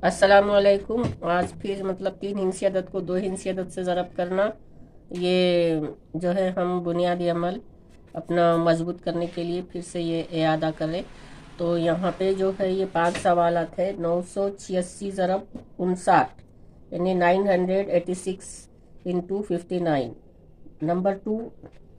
अस्सलामुअलैकुम। आज फिर मतलब 3 हिंसी अदद को 2 हिंसी अदद से ज़रब करना, ये जो है हम बुनियादी अमल अपना मजबूत करने के लिए फिर से ये इयादा करें। तो यहाँ पे जो है ये 5 सवालात है। 986 ज़रब 59 यानी 986 इंटू 59। Number 2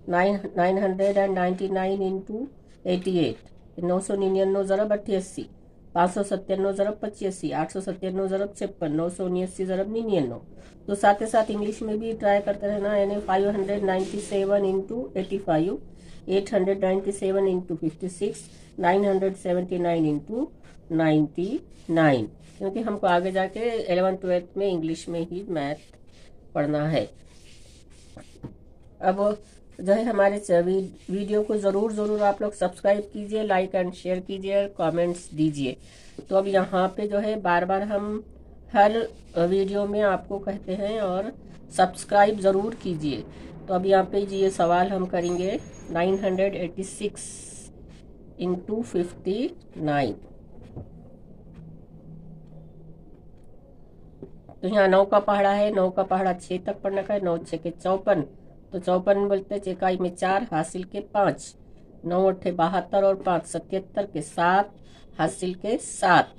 999 into 88, 999 ज़रब 88, 597 ज़रब 85, 897 ज़रब 56, 979 ज़रब 99। तो साथ ही साथ इंग्लिश में भी ट्राई करते रहना, यानी 597 इंटू 85, 897 इंटू 56, 979 इंटू 99, क्योंकि हमको आगे जाके 11th-12th में इंग्लिश में ही मैथ पढ़ना है। अब जो है हमारे वीडियो को ज़रूर आप लोग सब्सक्राइब कीजिए, लाइक एंड शेयर कीजिए, कमेंट्स दीजिए। तो अब यहाँ पे जो है बार बार हम हर वीडियो में आपको कहते हैं और सब्सक्राइब ज़रूर कीजिए। तो अब यहाँ पे ये सवाल हम करेंगे 986 इंटू 59। तो यहाँ 9 का पहाड़ा है, 9 का पहाड़ा 6 तक पढ़ने का है। 9 6 के 54, तो 54 बोलते हैं चेकाई में 4, हासिल के 5, 9 8 72 और 5 77 के 7, हासिल के 7,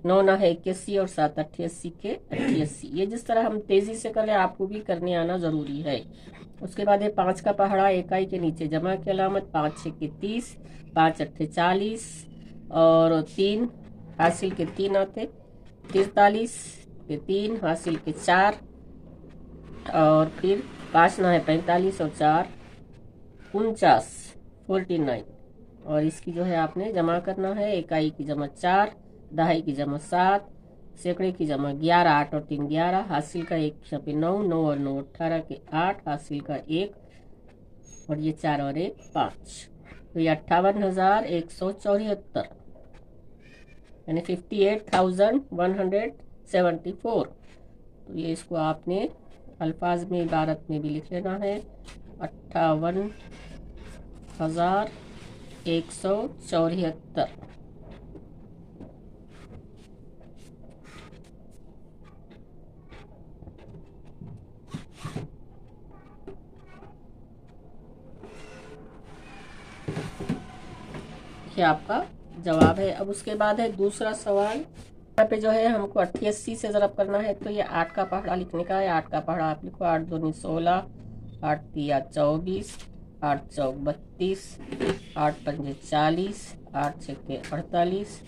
9 9 है 81 और 7 88 के 88। ये जिस तरह हम तेजी से करें आपको भी करने आना जरूरी है। उसके बाद है 5 का पहाड़ा, इकाई के नीचे जमा की अलामत, 5 6 के 30, 5 8 40 और 3, हासिल के 3 आते 43 के 3, हासिल के 4 और फिर 5 9 है 45 और 4 49, 49। और इसकी जो है आपने जमा करना है। इकाई की जमा 4, दहाई की जमा 7, सैकड़े की जमा 11, 8 और 3 11, हासिल का 1 यहाँ पे 9, 9 और 9 18 के 8, हासिल का 1 और ये 4 और 1 5। तो ये 58,174 यानी 58,174। तो ये इसको आपने अल्फाज में इबारत में भी लिख लेना है, 58,174। ये आपका जवाब है। अब उसके बाद है दूसरा सवाल। यहाँ पे जो है हमको 88 से ज़रब करना है। तो ये 8 का पहाड़ा लिखने का है। 8 का पहाड़ा आप लिखो, 8 दूनी 16, 8 तिया 24, 8 चौक 32, 8 पंजे 40, 8 छक्के 48,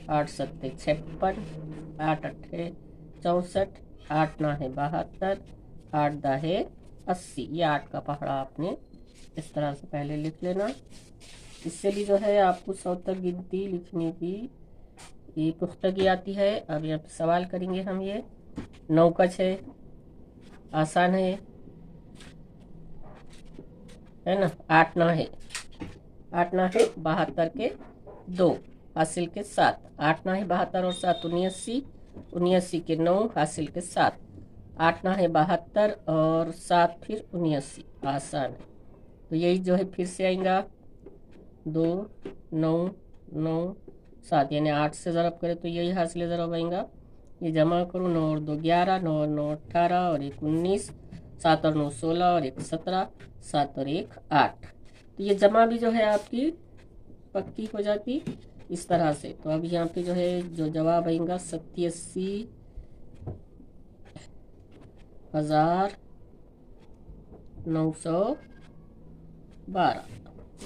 8 सत्ते 56, 8 अट्ठे 64, 8 ना है 72, 8 दा है 80। ये 8 का पहाड़ा आपने इस तरह से पहले लिख लेना। इससे भी जो है आपको 100 तक गिनती लिखने की ये पुख्तगी आती है। अब यहाँ पे सवाल करेंगे हम। ये 9 का 6 आसान है ना। 8 ना है 72 के 2, हासिल के 7, 8 ना है 72 और 7 79, 79 के 9, हासिल के 7, 8 ना है 72 और 7 फिर 79, आसान है। तो यही जो है फिर से आएगा 2 9 9 7, यानी 8 से ज़रब करें तो यही हासिल ज़रब आएगा। ये जमा करूँ, 9 और 2 11, 9 और 9 18 और 1 19, 7 और 9 16 और 1 17, 7 और 1 8। तो ये जमा भी जो है आपकी पक्की हो जाती इस तरह से। तो अब यहाँ पे जो है जो जवाब आएगा 87,912।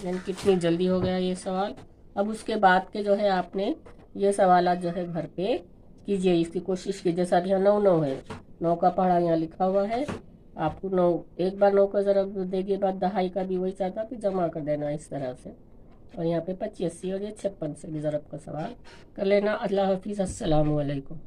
यानी कितनी जल्दी हो गया ये सवाल। अब उसके बाद के जो है आपने ये सवाल जो है घर पे कीजिए, इसकी कोशिश कीजिए। जैसा यहाँ 9 9 है, 9 का पहाड़ा यहाँ लिखा हुआ है। आपको 9 एक बार 9 का ज़रब देने के बाद दहाई का भी वही चाहता कि जमा कर देना इस तरह से। और यहाँ पे 85 और ये 56 से भी ज़रब का सवाल कर लेना। अल्लाह हाफिज़, अस्सलामु अलैकुम।